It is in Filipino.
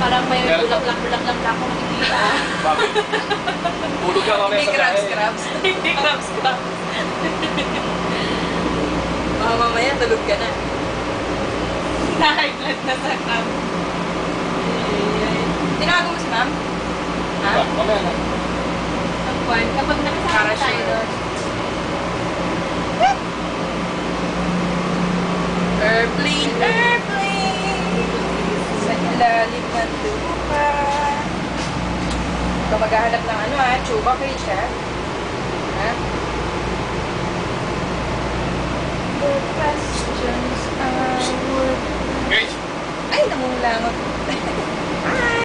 Parang may bulaklak-bulaklak na ako nakikita. Bakit? Tulog ka mamaya Hindi sa crabs, bahay. crabs. Hindi crabs ka. Baka mamaya tulog ka na. Nahiglat na sa crab. Tinawagan mo si ma'am? Ha? Mamaya na. Ang kwan, kapag nakasama Para tayo sure. doon. Airplane, airplane! Sa ilalim ng lupa. Ikaw maghahanap ng ano ha? Chuba cage ha? Ha? The questions I would... Gage! Ay, namulangot.